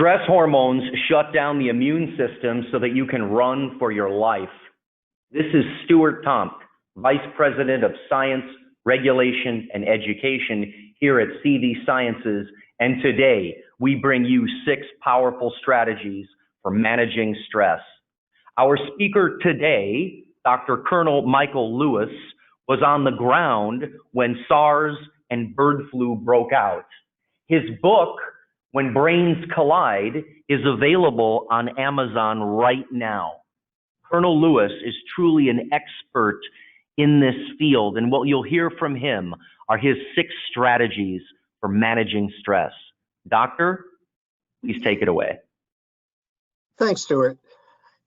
Stress hormones shut down the immune system so that you can run for your life. This is Stuart Tomk, Vice President of Science, Regulation, and Education here at CV Sciences, and today we bring you 6 powerful strategies for managing stress. Our speaker today, Dr. Colonel Michael Lewis, was on the ground when SARS and bird flu broke out. His book, When Brains Collide, is available on Amazon right now. Colonel Lewis is truly an expert in this field, and what you'll hear from him are his 6 strategies for managing stress. Doctor, please take it away. Thanks, Stuart.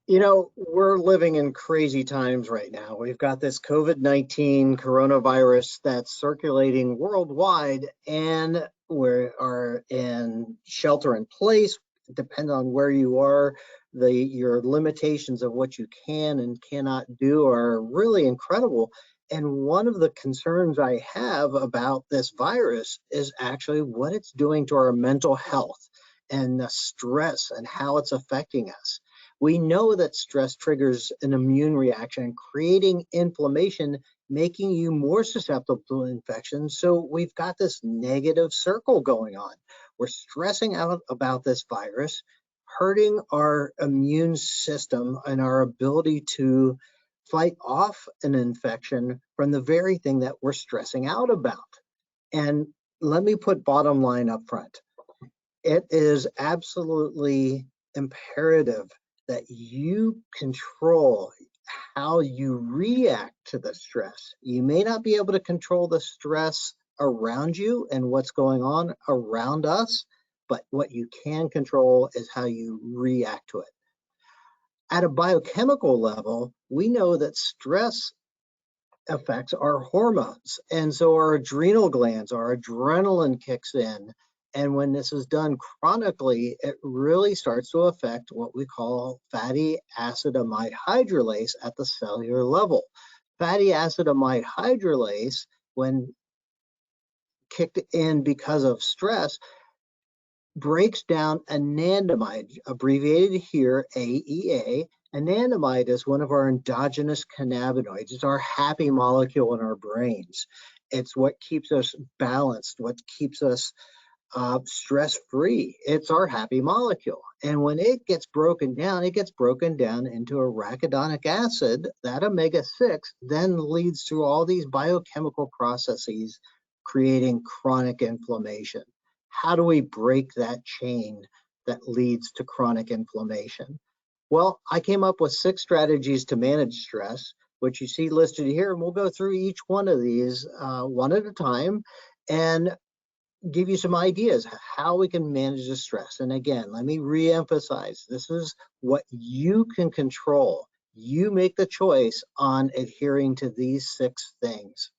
You know, we're living in crazy times right now. We've got this COVID-19 coronavirus that's circulating worldwide, and we are in shelter in place. Depending on where you are, your limitations of what you can and cannot do are really incredible. And one of the concerns I have about this virus is actually what it's doing to our mental health and the stress and how it's affecting us. We know that stress triggers an immune reaction, creating inflammation, making you more susceptible to infections. So we've got this negative circle going on. We're stressing out about this virus, hurting our immune system and our ability to fight off an infection from the very thing that we're stressing out about. And let me put bottom line up front. It is absolutely imperative that you control how you react to the stress. You may not be able to control the stress around you and what's going on around us, but what you can control is how you react to it. At a biochemical level, we know that stress affects our hormones, and so our adrenal glands, our adrenaline kicks in. And when this is done chronically, it really starts to affect what we call fatty acid amide hydrolase at the cellular level. Fatty acid amide hydrolase, when kicked in because of stress, breaks down anandamide, abbreviated here AEA. Anandamide is one of our endogenous cannabinoids. It's our happy molecule in our brains. It's what keeps us balanced, what keeps us stress-free. It's our happy molecule. And when it gets broken down into arachidonic acid. That omega-6 then leads through all these biochemical processes, creating chronic inflammation. How do we break that chain that leads to chronic inflammation? Well, I came up with 6 strategies to manage stress, which you see listed here, and we'll go through each one of these one at a time and give you some ideas how we can manage the stress. And again, let me re-emphasize, this is what you can control. You make the choice on adhering to these 6 things.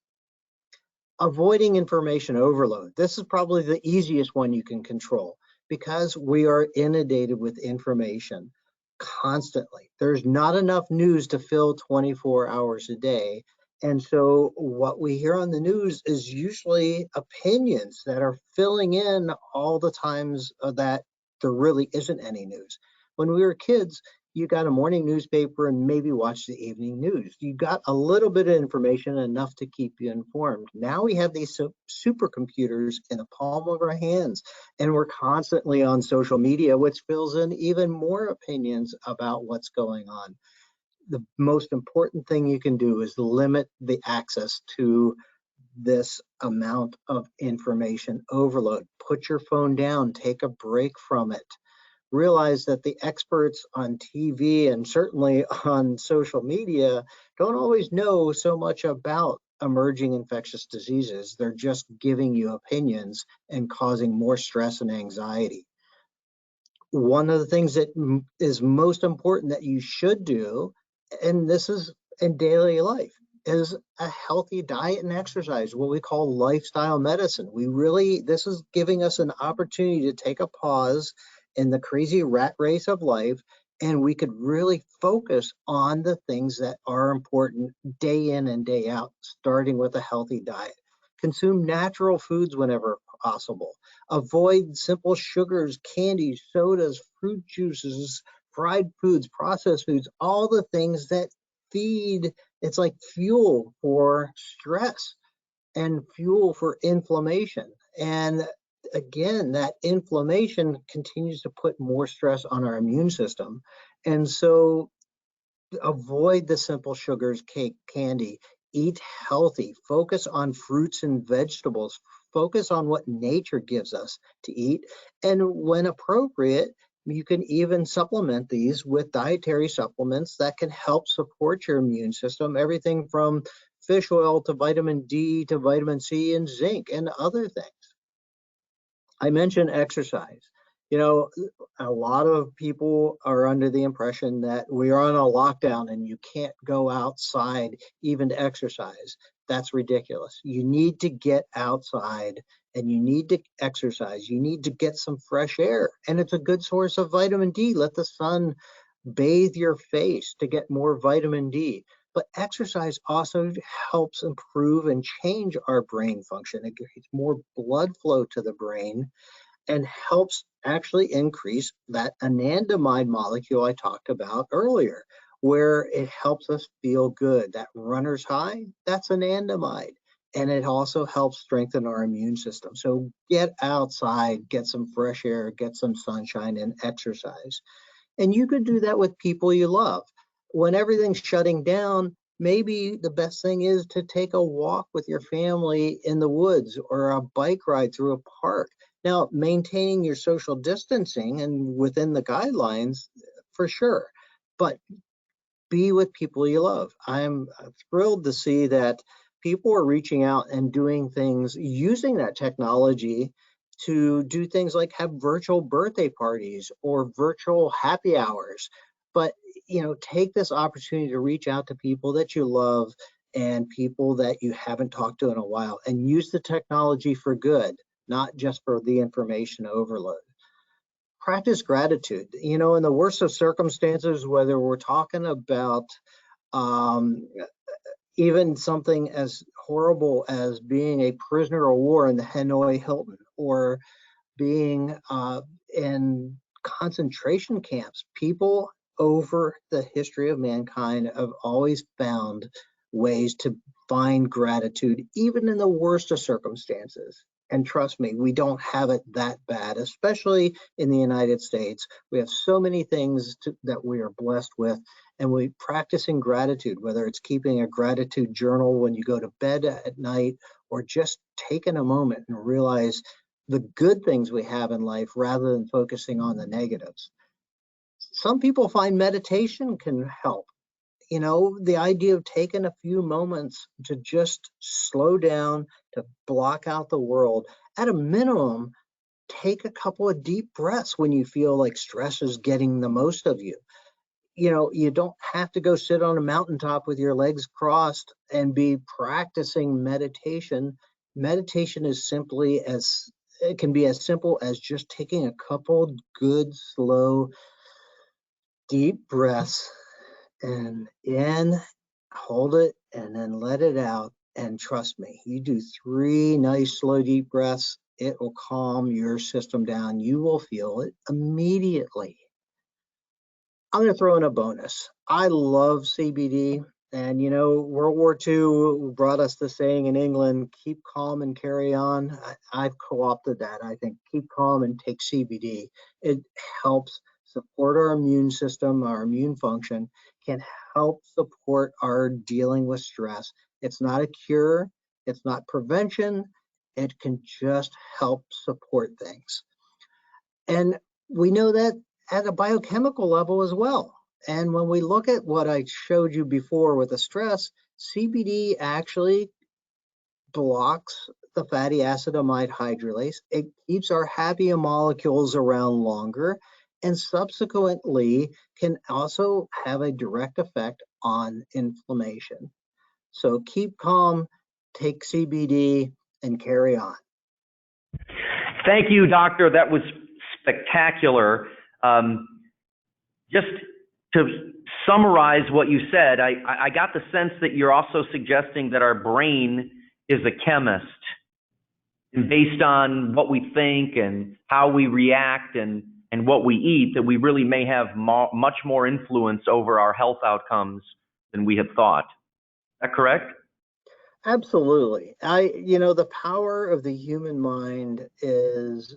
Avoiding information overload. This is probably the easiest one you can control because we are inundated with information constantly. There's not enough news to fill 24 hours a day. And so what we hear on the news is usually opinions that are filling in all the times that there really isn't any news. When we were kids, you got a morning newspaper and maybe watched the evening news. You got a little bit of information, enough to keep you informed. Now we have these supercomputers in the palm of our hands, and we're constantly on social media, which fills in even more opinions about what's going on. The most important thing you can do is limit the access to this amount of information overload. Put your phone down, take a break from it. Realize that the experts on TV and certainly on social media don't always know so much about emerging infectious diseases. They're just giving you opinions and causing more stress and anxiety. One of the things that is most important that you should do, and this is in daily life, is a healthy diet and exercise, what we call lifestyle medicine. This is giving us an opportunity to take a pause in the crazy rat race of life, and we could really focus on the things that are important day in and day out, starting with a healthy diet. Consume natural foods whenever possible. Avoid simple sugars, candies, sodas, fruit juices, fried foods, processed foods, all the things that feed, it's like fuel for stress and fuel for inflammation. And again, that inflammation continues to put more stress on our immune system. And so avoid the simple sugars, cake, candy, eat healthy, focus on fruits and vegetables, focus on what nature gives us to eat. And when appropriate, you can even supplement these with dietary supplements that can help support your immune system, everything from fish oil to vitamin D to vitamin C and zinc and other things. I mentioned exercise. You know, a lot of people are under the impression that we are on a lockdown and you can't go outside even to exercise. That's ridiculous. You need to get outside and you need to exercise. You need to get some fresh air, and it's a good source of vitamin D. Let the sun bathe your face to get more vitamin D. But exercise also helps improve and change our brain function. It gives more blood flow to the brain and helps actually increase that anandamide molecule I talked about earlier, where it helps us feel good. That runner's high, that's anandamide. And it also helps strengthen our immune system. So get outside, get some fresh air, get some sunshine, and exercise. And you could do that with people you love. When everything's shutting down, maybe the best thing is to take a walk with your family in the woods or a bike ride through a park. Now, maintaining your social distancing and within the guidelines, for sure, but be with people you love. I'm thrilled to see that people are reaching out and doing things using that technology to do things like have virtual birthday parties or virtual happy hours. But, you know, take this opportunity to reach out to people that you love and people that you haven't talked to in a while, and use the technology for good, not just for the information overload. Practice gratitude. You know, in the worst of circumstances, whether we're talking about um, even something as horrible as being a prisoner of war in the Hanoi Hilton, or being in concentration camps, people over the history of mankind have always found ways to find gratitude, even in the worst of circumstances. And trust me, we don't have it that bad, especially in the United States. We have so many things that we are blessed with, and we practicing gratitude, whether it's keeping a gratitude journal when you go to bed at night, or just taking a moment and realize the good things we have in life rather than focusing on the negatives. Some people find meditation can help. You know, the idea of taking a few moments to just slow down, to block out the world. At a minimum, take a couple of deep breaths when you feel like stress is getting the most of you. You know, you don't have to go sit on a mountaintop with your legs crossed and be practicing meditation. Meditation is simply as, it can be as simple as just taking a couple good, slow, deep breaths, and in, hold it, and then let it out. And trust me, you do 3 nice, slow, deep breaths, it will calm your system down. You will feel it immediately. I'm going to throw in a bonus. I love CBD. And, you know, World War II brought us the saying in England, keep calm and carry on. I've co-opted that. I think keep calm and take CBD. It helps support our immune system, our immune function, can help support our dealing with stress. It's not a cure. It's not prevention. It can just help support things. And we know that at a biochemical level as well. And when we look at what I showed you before with the stress, CBD actually blocks the fatty acid amide hydrolase. It keeps our happy molecules around longer, and subsequently can also have a direct effect on inflammation. So keep calm, take CBD, and carry on. Thank you, doctor. That was spectacular. Just to summarize what you said, I got the sense that you're also suggesting that our brain is a chemist. And based on what we think and how we react and what we eat, that we really may have much more influence over our health outcomes than we had thought. Is that correct? Absolutely. The power of the human mind is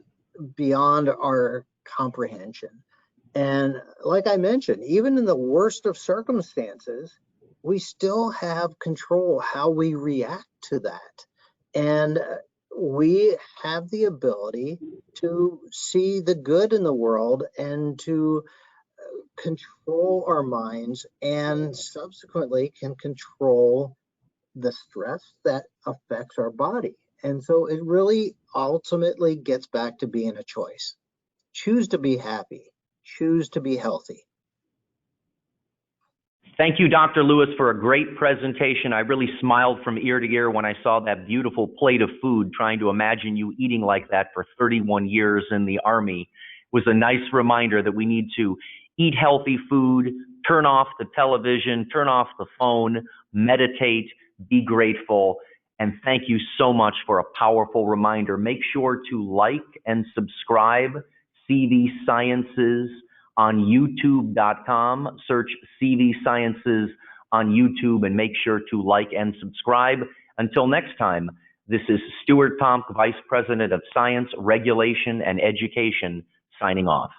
beyond our comprehension. And like I mentioned, even in the worst of circumstances, we still have control how we react to that. And we have the ability to see the good in the world and to control our minds, and subsequently can control the stress that affects our body. And so it really ultimately gets back to being a choice. Choose to be happy, choose to be healthy. Thank you, Dr. Lewis, for a great presentation. I really smiled from ear to ear when I saw that beautiful plate of food, trying to imagine you eating like that for 31 years in the Army. It was a nice reminder that we need to eat healthy food, turn off the television, turn off the phone, meditate, be grateful. And thank you so much for a powerful reminder. Make sure to like and subscribe CV Sciences on youtube.com. Search CV Sciences on YouTube and make sure to like and subscribe. Until next time, this is Stuart Tomk, Vice President of Science, Regulation, and Education, signing off.